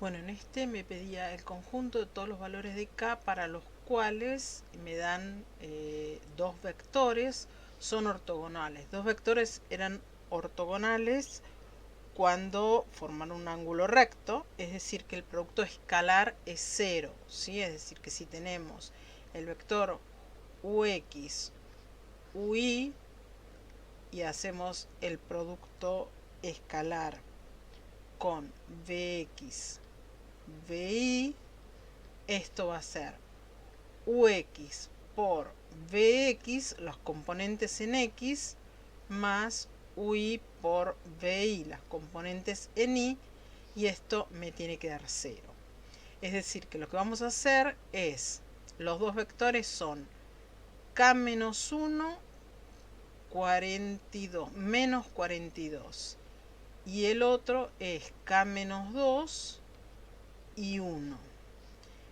Bueno, en este me pedía el conjunto de todos los valores de k para los cuales me dan dos vectores, son ortogonales. Dos vectores eran ortogonales cuando forman un ángulo recto, es decir, que el producto escalar es 0, ¿sí? Es decir, que si tenemos el vector ux, ui y hacemos el producto escalar con vx, vi, esto va a ser ux por vx, los componentes en x, más ui por vi, las componentes en y esto me tiene que dar 0. Es decir, que lo que vamos a hacer es, los dos vectores son k-1, 42, menos 42. Y el otro es k-2 y 1.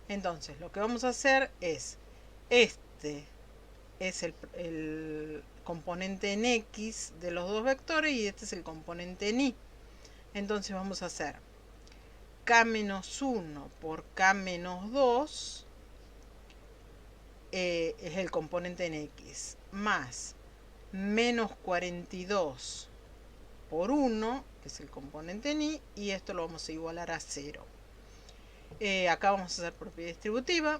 Entonces, lo que vamos a hacer es, este es el componente en x de los dos vectores y este es el componente en y. Entonces vamos a hacer k-1 por k-2 es el componente en x, más menos 42 por 1, que es el componente en y esto lo vamos a igualar a 0. Acá vamos a hacer propiedad distributiva,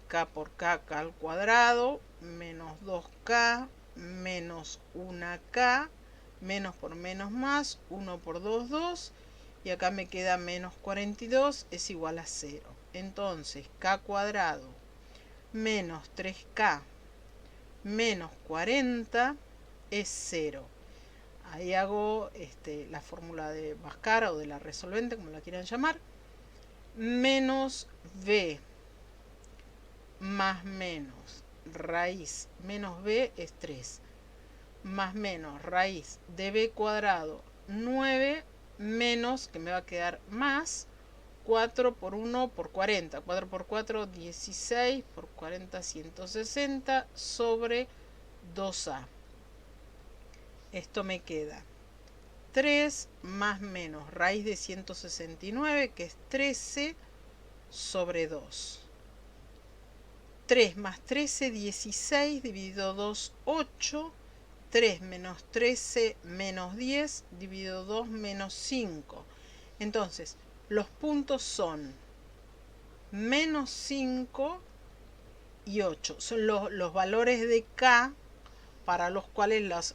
k por k al cuadrado, menos 2k, menos 1k, menos por menos más, 1 por 2, 2, y acá me queda menos 42 es igual a 0. Entonces, k cuadrado menos 3k menos 40 es 0. Ahí hago la fórmula de Bhaskara o de la resolvente, como la quieran llamar. Menos b más menos raíz menos b es 3. Más menos raíz de b cuadrado 9 menos, que me va a quedar más, 4 por 1 por 40. 4 por 4, 16, por 40, 160, sobre 2a. Esto me queda 3 más menos raíz de 169, que es 13, sobre 2. 3 más 13, 16, dividido 2, 8. 3 menos 13 menos 10, dividido 2 menos 5. Entonces, los puntos son menos 5 y 8. Son los valores de k para los cuales los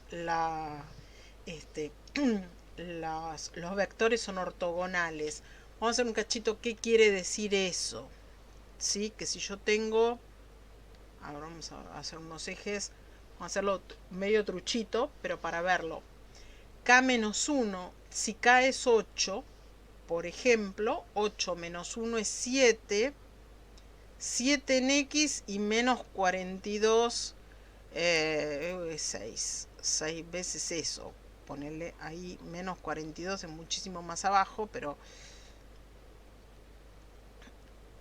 vectores son ortogonales. Vamos a hacer un cachito. ¿Qué quiere decir eso? ¿Sí? Que si yo tengo... Ahora vamos a hacer unos ejes. Vamos a hacerlo medio truchito, pero para verlo. K-1, si K es 8, por ejemplo, 8 menos 1 es 7, 7 en X y menos 42 es 6. 6 veces eso. Ponerle ahí menos 42 es muchísimo más abajo, pero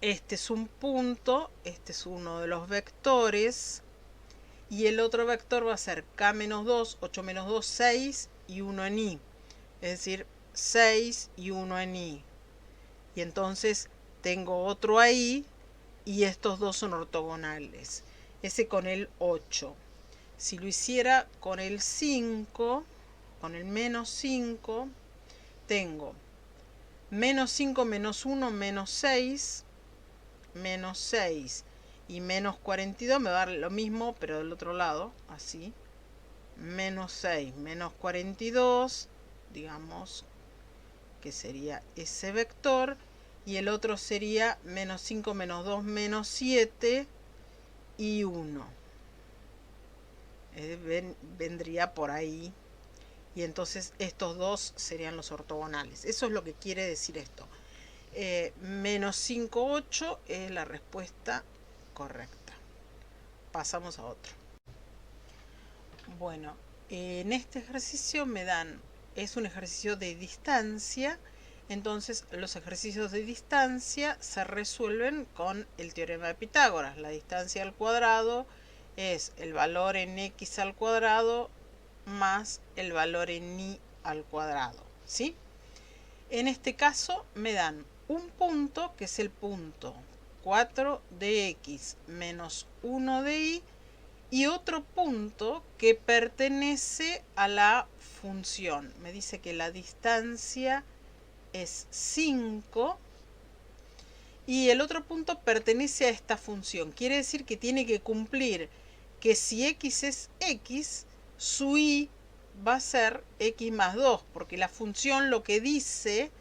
este es un punto, este es uno de los vectores, y el otro vector va a ser k-2, 8 menos 2, 6 y 1 en y. Es decir, 6 y 1 en y. Y entonces tengo otro ahí y estos dos son ortogonales. Ese con el 8. Si lo hiciera con el 5, con el menos 5, tengo menos 5 menos 1 menos 6, menos 6 y menos 42 me va a dar lo mismo, pero del otro lado, así. Menos 6 menos 42, digamos que sería ese vector, y el otro sería menos 5 menos 2 menos 7 y 1. Vendría por ahí, y entonces estos dos serían los ortogonales. Eso es lo que quiere decir esto. Menos 5, 8 es la respuesta correcta. Pasamos a otro. Bueno, en este ejercicio me dan, es un ejercicio de distancia, entonces los ejercicios de distancia se resuelven con el teorema de Pitágoras. La distancia al cuadrado es el valor en x al cuadrado más el valor en y al cuadrado, ¿sí? En este caso me dan un punto que es el punto 4 de x menos 1 de y, y otro punto que pertenece a la función. Me dice que la distancia es 5 y el otro punto pertenece a esta función. Quiere decir que tiene que cumplir que si x es x, su y va a ser x más 2, porque la función lo que dice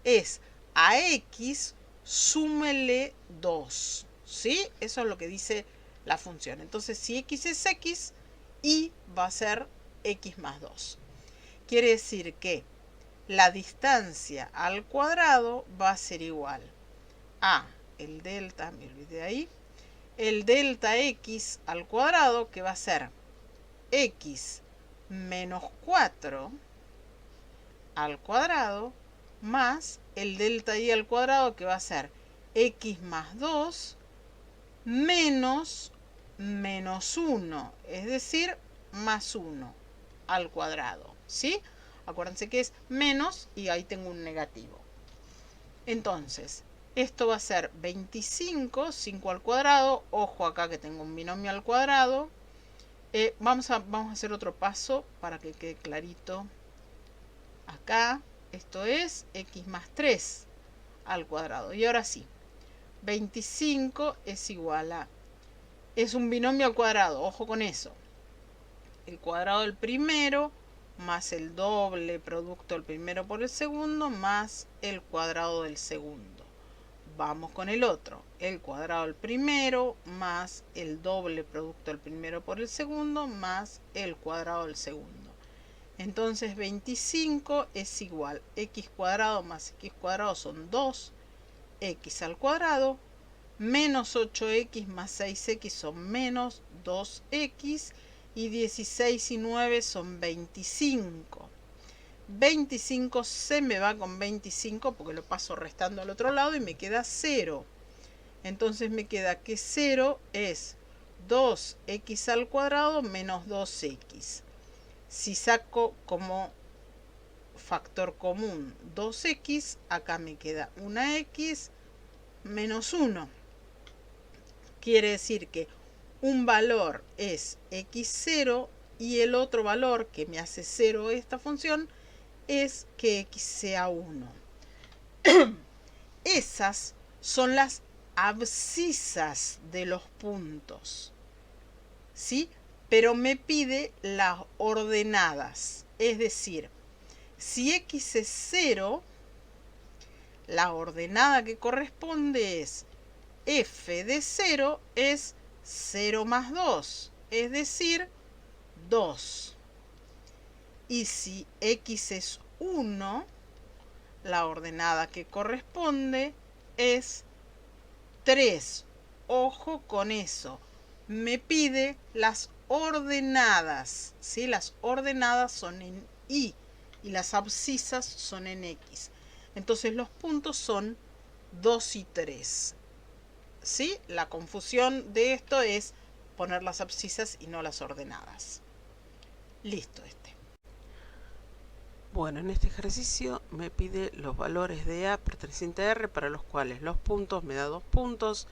es a x súmele 2, ¿sí? Eso es lo que dice la función. Entonces, si x es x, y va a ser x más 2. Quiere decir que la distancia al cuadrado va a ser igual a el delta, me olvidé ahí, el delta x al cuadrado, que va a ser x menos 4 al cuadrado, más el delta y al cuadrado, que va a ser x más 2 menos 1, es decir, más 1 al cuadrado, ¿sí? Acuérdense que es menos y ahí tengo un negativo. Entonces, esto va a ser 25, 5 al cuadrado. Ojo acá que tengo un binomio al cuadrado. Vamos a hacer otro paso para que quede clarito. Acá, esto es x más 3 al cuadrado. Y ahora sí, 25 es igual a... Es un binomio al cuadrado, ojo con eso. El cuadrado del primero más el doble producto del primero por el segundo más el cuadrado del segundo. Vamos con el otro. El cuadrado del primero más el doble producto del primero por el segundo más el cuadrado del segundo. Entonces 25 es igual a x cuadrado más x cuadrado son 2x al cuadrado, menos 8x más 6x son menos 2x, y 16 y 9 son 25. 25 se me va con 25 porque lo paso restando al otro lado y me queda 0. Entonces me queda que 0 es 2x al cuadrado menos 2x. Si saco como factor común 2x, acá me queda una x menos 1. Quiere decir que un valor es x0 y el otro valor que me hace 0 esta función es que x sea 1. Esas son las abscisas de los puntos, ¿sí? Pero me pide las ordenadas. Es decir, si x es 0, la ordenada que corresponde es f de 0 es 0 más 2, es decir, 2. Y si x es 1, la ordenada que corresponde es 3. Ojo con eso. Me pide las ordenadas, ¿sí? Las ordenadas son en y las abscisas son en x. Entonces los puntos son 2 y 3. ¿Sí? La confusión de esto es poner las abscisas y no las ordenadas. Listo este. Bueno, en este ejercicio me pide los valores de A perteneciente a R para los cuales los puntos me da 2 puntos,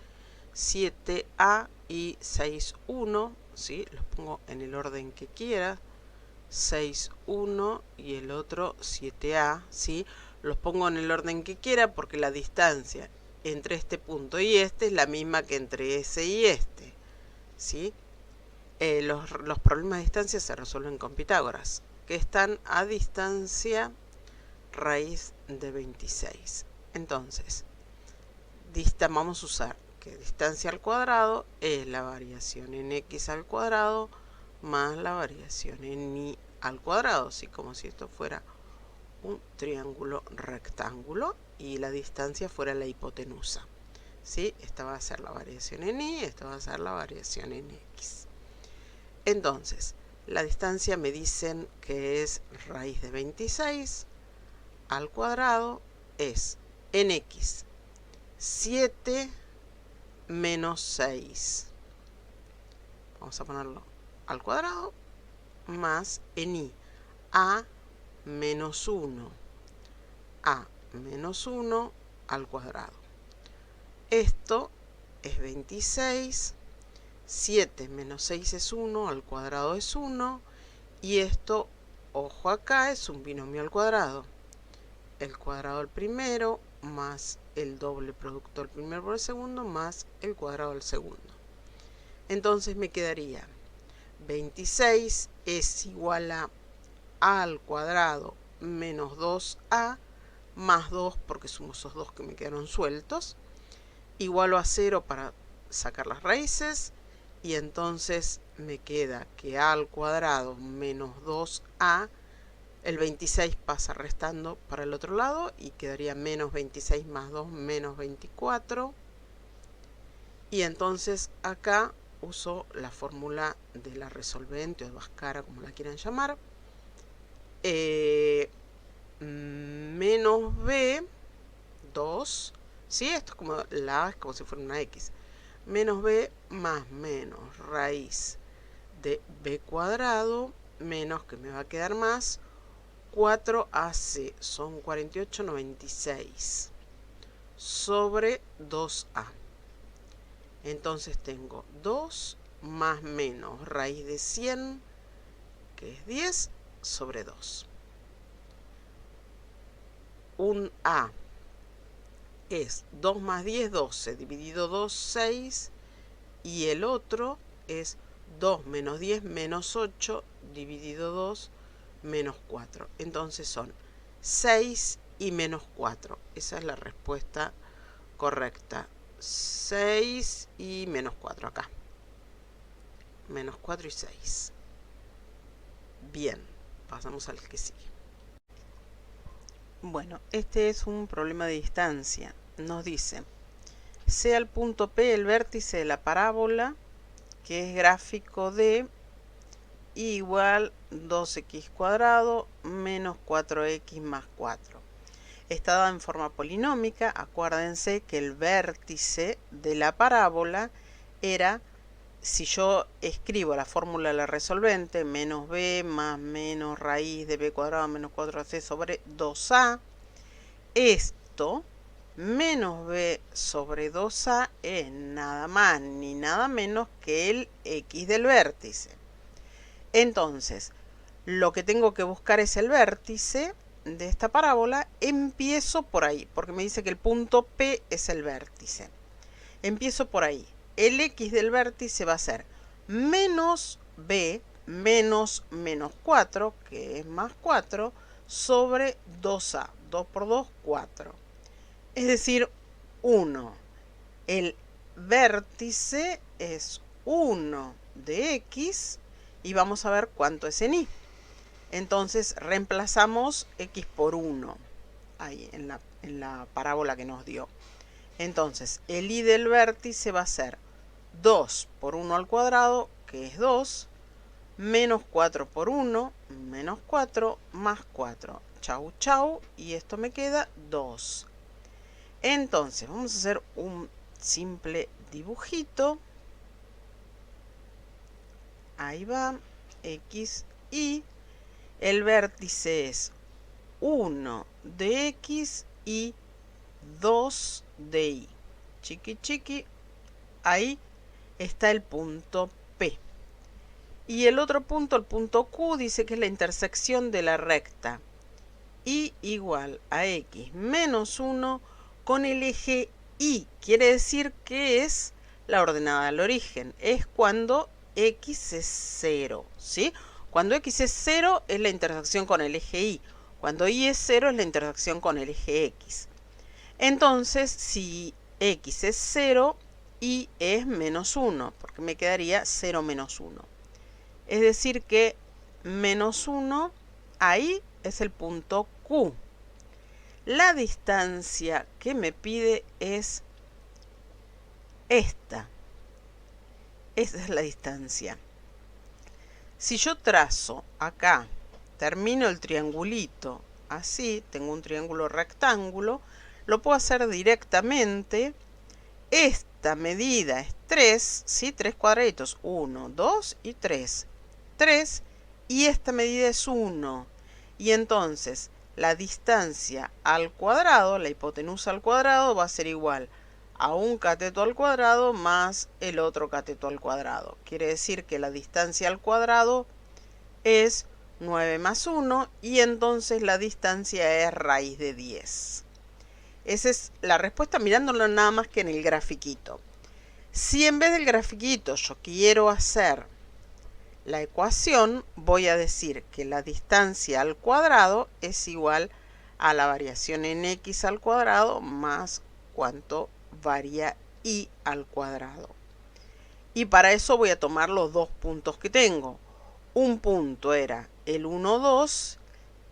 7A y 6,1, ¿sí? Los pongo en el orden que quiera, 6,1 y el otro 7A, ¿sí? Los pongo en el orden que quiera porque la distancia entre este punto y este es la misma que entre ese y este, ¿sí? Los problemas de distancia se resuelven con Pitágoras, que están a distancia raíz de 26. Entonces, vamos a usar que distancia al cuadrado es la variación en x al cuadrado más la variación en y al cuadrado, ¿sí? Como si esto fuera un triángulo rectángulo y la distancia fuera la hipotenusa, ¿sí? Esta va a ser la variación en y, esta va a ser la variación en x. Entonces, la distancia me dicen que es raíz de 26 al cuadrado es en x 7 menos 6. Vamos a ponerlo al cuadrado más en y a menos 1. A menos 1 al cuadrado. Esto es 26, 7 menos 6 es 1, al cuadrado es 1, y esto, ojo acá, es un binomio al cuadrado. El cuadrado del primero más el doble producto del primero por el segundo más el cuadrado del segundo. Entonces me quedaría 26 es igual a al cuadrado menos 2a más 2, porque sumo esos dos que me quedaron sueltos, igualo a 0 para sacar las raíces, y entonces me queda que a al cuadrado menos 2a, el 26 pasa restando para el otro lado y quedaría menos 26 más 2 menos 24, y entonces acá uso la fórmula de la resolvente o de Bhaskara, como la quieran llamar. Menos b, 2, ¿sí? Esto es como la A, es como si fuera una x. Menos b más menos raíz de b cuadrado menos, que me va a quedar más, 4ac, son 48,96 sobre 2a. Entonces tengo 2 más menos raíz de 100, que es 10, sobre 2. Un a es 2 más 10, 12, dividido 2, 6, y el otro es 2 menos 10 menos 8, dividido 2, menos 4. Entonces son 6 y menos 4. Esa es la respuesta correcta. 6 y menos 4 acá. Menos 4 y 6. Bien, pasamos al que sigue. Bueno, este es un problema de distancia. Nos dice, sea el punto P el vértice de la parábola, que es gráfico de y igual 2x cuadrado menos 4x más 4. Está dada en forma polinómica. Acuérdense que el vértice de la parábola era, si yo escribo la fórmula de la resolvente, menos b más menos raíz de b cuadrado menos 4ac sobre 2a, esto menos b sobre 2a es nada más ni nada menos que el x del vértice. Entonces, lo que tengo que buscar es el vértice de esta parábola. Empiezo por ahí, porque me dice que el punto P es el vértice. Empiezo por ahí. El x del vértice va a ser menos b menos menos 4, que es más 4, sobre 2a. 2 por 2, 4. Es decir, 1. El vértice es 1 de x, y vamos a ver cuánto es en y. Entonces reemplazamos x por 1 ahí en la parábola que nos dio. Entonces el y del vértice va a ser 2 por 1 al cuadrado, que es 2, menos 4 por 1, menos 4, más 4. Chau, chau, y esto me queda 2. Entonces vamos a hacer un simple dibujito. Ahí va, x, y el vértice es 1 de x y 2 de y. Chiqui, chiqui, ahí está el punto P. Y el otro punto, el punto Q, dice que es la intersección de la recta y igual a x menos 1 con el eje y. Quiere decir que es la ordenada del origen. Es cuando x es 0, ¿sí? Cuando x es 0 es la intersección con el eje y. Cuando y es 0 es la intersección con el eje x. Entonces, si x es 0, y es menos 1, porque me quedaría 0 menos 1. Es decir que menos 1, ahí es el punto Q. La distancia que me pide es esta. Esa es la distancia. Si yo trazo acá, termino el triangulito así, tengo un triángulo rectángulo, lo puedo hacer directamente. Esta medida es 3, ¿sí? 3 cuadraditos, 1, 2 y 3. 3, y esta medida es 1. Y entonces, la distancia al cuadrado, la hipotenusa al cuadrado, va a ser igual a un cateto al cuadrado más el otro cateto al cuadrado. Quiere decir que la distancia al cuadrado es 9 más 1 y entonces la distancia es raíz de 10. Esa es la respuesta mirándolo nada más que en el grafiquito. Si en vez del grafiquito yo quiero hacer la ecuación, voy a decir que la distancia al cuadrado es igual a la variación en x al cuadrado más cuánto varía y al cuadrado. Y para eso voy a tomar los dos puntos que tengo. Un punto era el 1, 2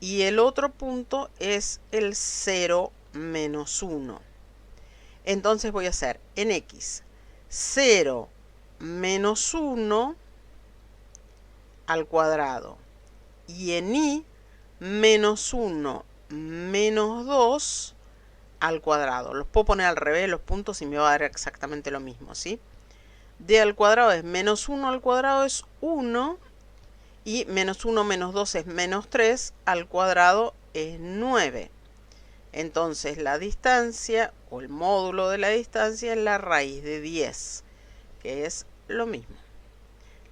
y el otro punto es el 0, menos 1. Entonces voy a hacer en x 0 menos 1 al cuadrado y en y menos 1 menos 2 al cuadrado. Los puedo poner al revés los puntos y me va a dar exactamente lo mismo, ¿sí? D al cuadrado es menos 1 al cuadrado es 1 y menos 1 menos 2 es menos 3 al cuadrado es 9. Entonces la distancia o el módulo de la distancia es la raíz de 10, que es lo mismo.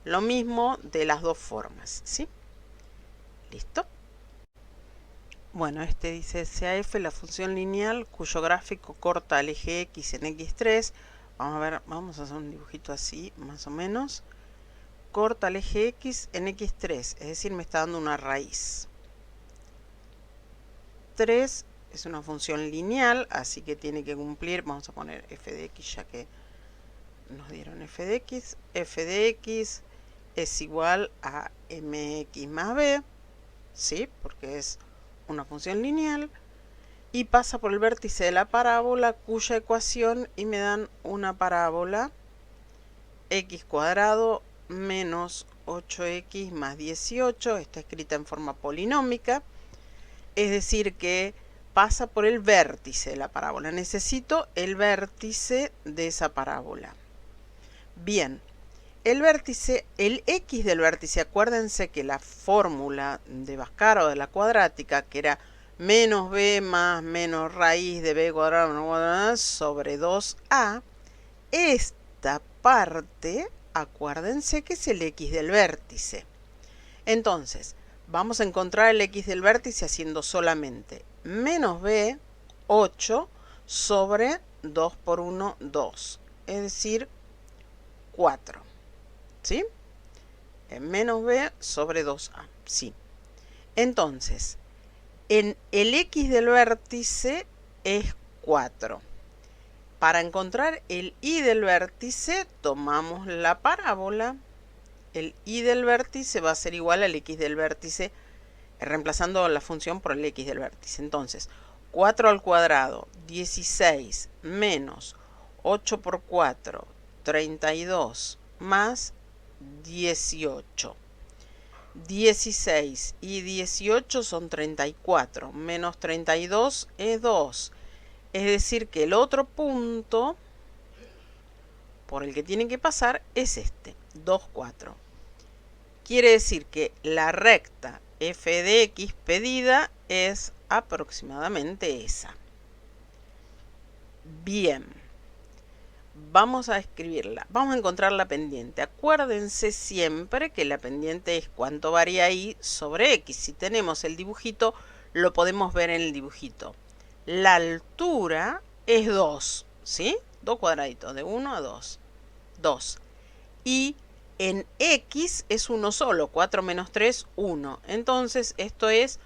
Lo mismo de las dos formas, ¿sí? ¿Listo? Bueno, este dice CAF, la función lineal cuyo gráfico corta el eje X en X3. Vamos a ver, vamos a hacer un dibujito así, más o menos. Corta el eje X en X3, es decir, me está dando una raíz. 3 es una función lineal, así que tiene que cumplir, vamos a poner f de x ya que nos dieron f de x. F de x es igual a mx más b, ¿sí? Porque es una función lineal y pasa por el vértice de la parábola cuya ecuación y me dan una parábola x cuadrado menos 8x más 18, está escrita en forma polinómica, es decir que pasa por el vértice de la parábola. Necesito el vértice de esa parábola. Bien, el vértice, el x del vértice, acuérdense que la fórmula de Bhaskara o de la cuadrática, que era menos b más menos raíz de b cuadrado sobre 2a, esta parte, acuérdense que es el x del vértice. Entonces, vamos a encontrar el x del vértice haciendo solamente menos b, 8, sobre 2 por 1, 2, es decir, 4. ¿Sí? Menos b sobre 2a. Sí. Entonces, en el x del vértice es 4. Para encontrar el y del vértice, tomamos la parábola. El y del vértice va a ser igual al x del vértice, reemplazando la función por el x del vértice. Entonces, 4 al cuadrado, 16, menos 8 por 4, 32, más 18. 16 y 18 son 34, menos 32 es 2. Es decir que el otro punto por el que tienen que pasar es este, 2, 4. Quiere decir que la recta f de x pedida es aproximadamente esa. Bien, vamos a escribirla. Vamos a encontrar la pendiente. Acuérdense siempre que la pendiente es cuánto varía y sobre x. Si tenemos el dibujito, lo podemos ver en el dibujito. La altura es 2, ¿sí? 2 cuadraditos, de 1 a 2. 2. Y en x es uno solo, 4 menos 3, 1. Entonces esto es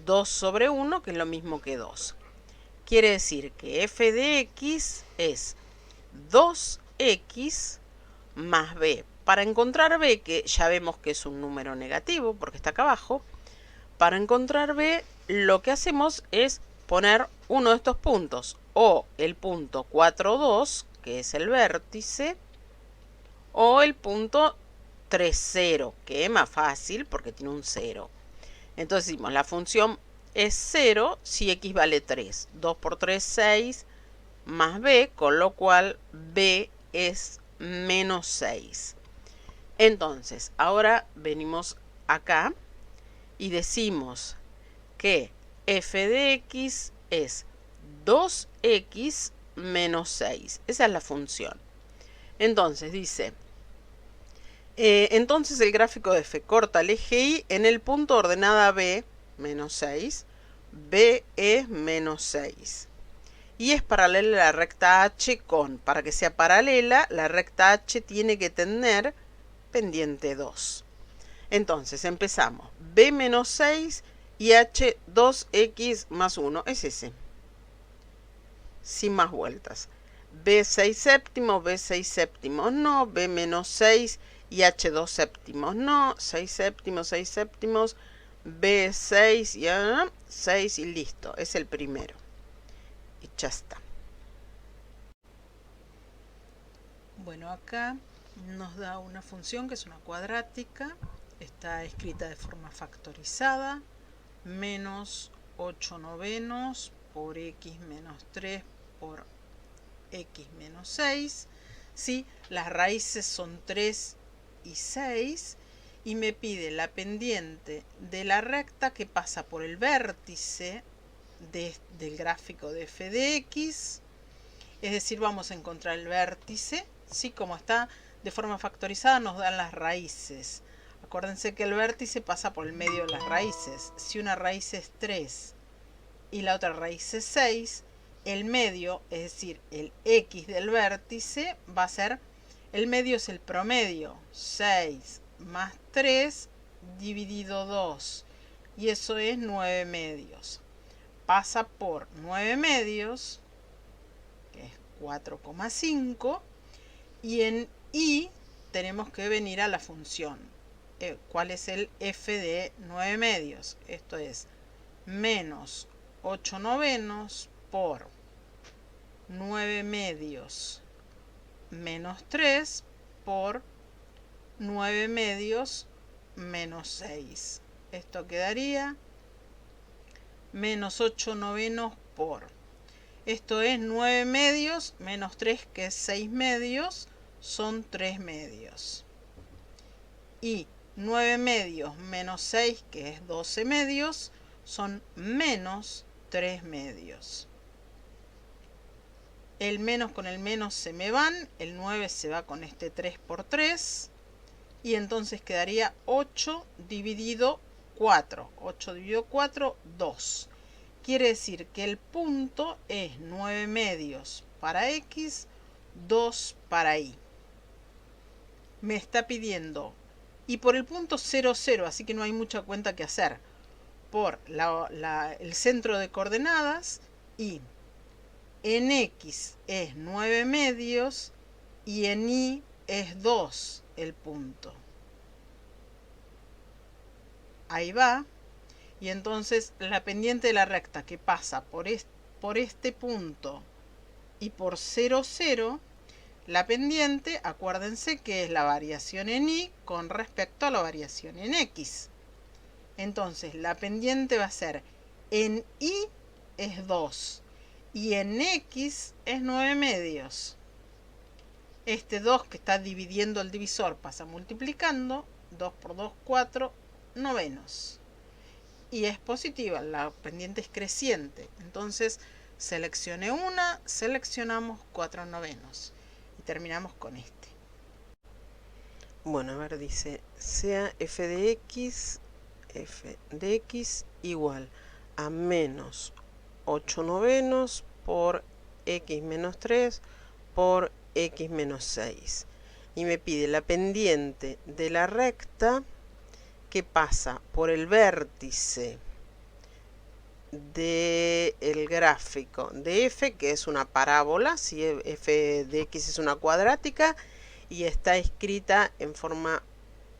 2 sobre 1, que es lo mismo que 2. Quiere decir que f de x es 2x más b. Para encontrar b, que ya vemos que es un número negativo porque está acá abajo, para encontrar b lo que hacemos es poner uno de estos puntos, o el punto 4, 2, que es el vértice, o el punto 3, 0, que es más fácil porque tiene un 0. Entonces decimos, la función es 0 si x vale 3. 2 por 3, 6, más b, con lo cual b es menos 6. Entonces, ahora venimos acá y decimos que f de x es 2x menos 6. Esa es la función. Entonces dice, entonces el gráfico de f corta el eje y en el punto ordenada b, menos 6, b es menos 6. Y es paralela a la recta h con, para que sea paralela, la recta h tiene que tener pendiente 2. Entonces empezamos, b menos 6 y h 2x más 1, es ese. Sin más vueltas. B 6 séptimos, B 6 séptimos no, B menos 6 y H 2 séptimos no, 6 séptimos, 6 séptimos, B 6 y 6 y listo, es el primero. Y ya está. Bueno, acá nos da una función que es una cuadrática, está escrita de forma factorizada, menos 8 novenos por x menos 3 por x menos 6, ¿sí? Las raíces son 3 y 6 y me pide la pendiente de la recta que pasa por el vértice del gráfico de f de x, es decir, vamos a encontrar el vértice, ¿sí? Como está de forma factorizada nos dan las raíces. Acuérdense que el vértice pasa por el medio de las raíces. Si una raíz es 3 y la otra raíz es 6, el medio, es decir, el x del vértice, va a ser, el medio es el promedio, 6 más 3 dividido 2, y eso es 9 medios. Pasa por 9 medios, que es 4,5, y en y tenemos que venir a la función. ¿Cuál es el f de 9 medios? Esto es menos 8 novenos por 9 medios menos 3 por 9 medios menos 6. Esto quedaría menos 8 novenos por, esto es 9 medios menos 3, que es 6 medios, son 3 medios. Y 9 medios menos 6, que es 12 medios, son menos 3 medios. El menos con el menos se me van, el 9 se va con este 3 por 3, y entonces quedaría 8 dividido 4. 8 dividido 4, 2. Quiere decir que el punto es 9 medios para x, 2 para y. Me está pidiendo, y por el punto 0, 0, así que no hay mucha cuenta que hacer, por el centro de coordenadas, y en x es 9 medios y en y es 2 el punto. Ahí va. Y entonces la pendiente de la recta que pasa por este punto y por 0, 0, la pendiente, acuérdense que es la variación en y con respecto a la variación en x. Entonces la pendiente va a ser, en y es 2 y en x es 9 medios. Este 2 que está dividiendo el divisor pasa multiplicando, 2 por 2, 4 novenos. Y es positiva, la pendiente es creciente. Entonces seleccioné una, seleccionamos 4 novenos. Y terminamos con este. Bueno, a ver, dice, sea f de x igual a menos 8 novenos por x menos 3 por x menos 6. Y me pide la pendiente de la recta que pasa por el vértice del gráfico de f, que es una parábola, si f de x es una cuadrática y está escrita en forma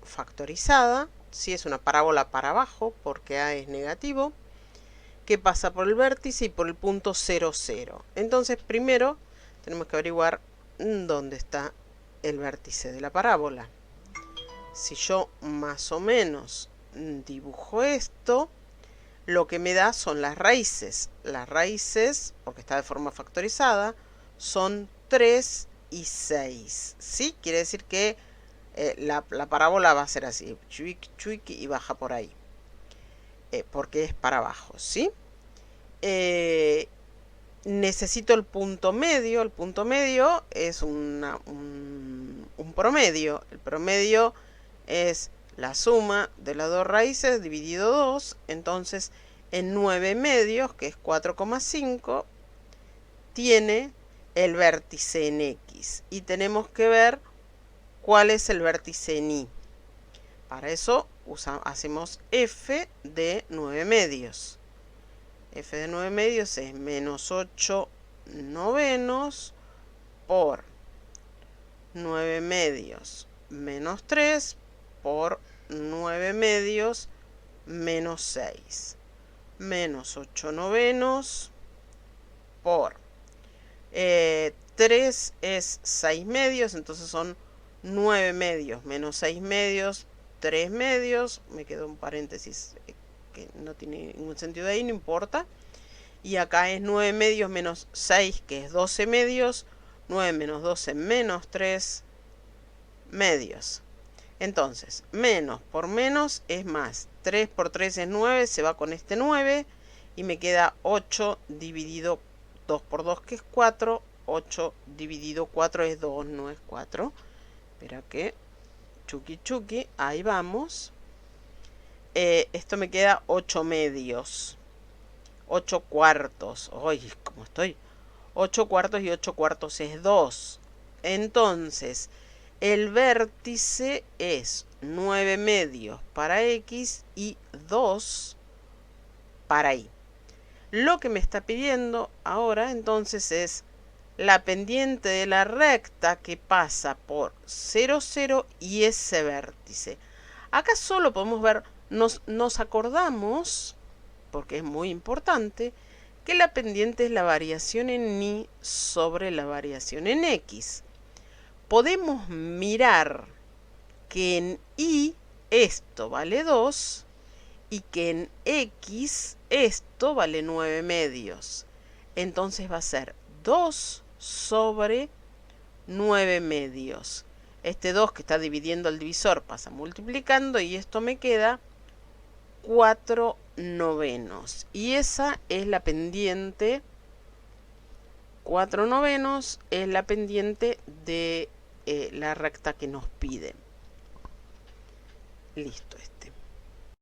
factorizada, si es una parábola para abajo porque a es negativo, que pasa por el vértice y por el punto 0, 0. Entonces primero tenemos que averiguar dónde está el vértice de la parábola. Si yo más o menos dibujo esto, lo que me da son las raíces. Las raíces, porque está de forma factorizada, son 3 y 6. ¿Sí? Quiere decir que la parábola va a ser así, chuic, chuic, y baja por ahí. Porque es para abajo, ¿sí? necesito el punto medio. El punto medio es un promedio. El promedio es la suma de las dos raíces dividido 2. Entonces, en 9 medios, que es 4,5, tiene el vértice en X. Y tenemos que ver cuál es el vértice en Y. Para eso hacemos f de 9 medios. F de 9 medios es menos 8 novenos por 9 medios menos 3 por 9 medios menos 6. Menos 8 novenos por 3 es 6 medios, entonces son 9 medios menos 6 medios, 3 medios. Me quedó un paréntesis que no tiene ningún sentido ahí, no importa. Y acá es 9 medios menos 6, que es 12 medios. 9 menos 12 menos 3 medios. Entonces, menos por menos es más. 3 por 3 es 9, se va con este 9. Y me queda 8 dividido 2 por 2, que es 4. 8 dividido 4 es 2, no es 4. Espera que... Chuki chuki, ahí vamos. Esto me queda 8 medios. 8 cuartos. Ay, ¿cómo estoy? 8 cuartos y 8 cuartos es 2. Entonces, el vértice es 9 medios para X y 2 para Y. Lo que me está pidiendo ahora entonces es la pendiente de la recta que pasa por 0, 0 y ese vértice. Acá solo podemos ver, nos acordamos, porque es muy importante, que la pendiente es la variación en Y sobre la variación en X. Podemos mirar que en Y esto vale 2 y que en X esto vale 9 medios. Entonces va a ser 2 sobre 9 medios. Este 2 que está dividiendo el divisor pasa multiplicando y esto me queda 4 novenos. Y esa es la pendiente. 4 novenos es la pendiente de la recta que nos pide. Listo.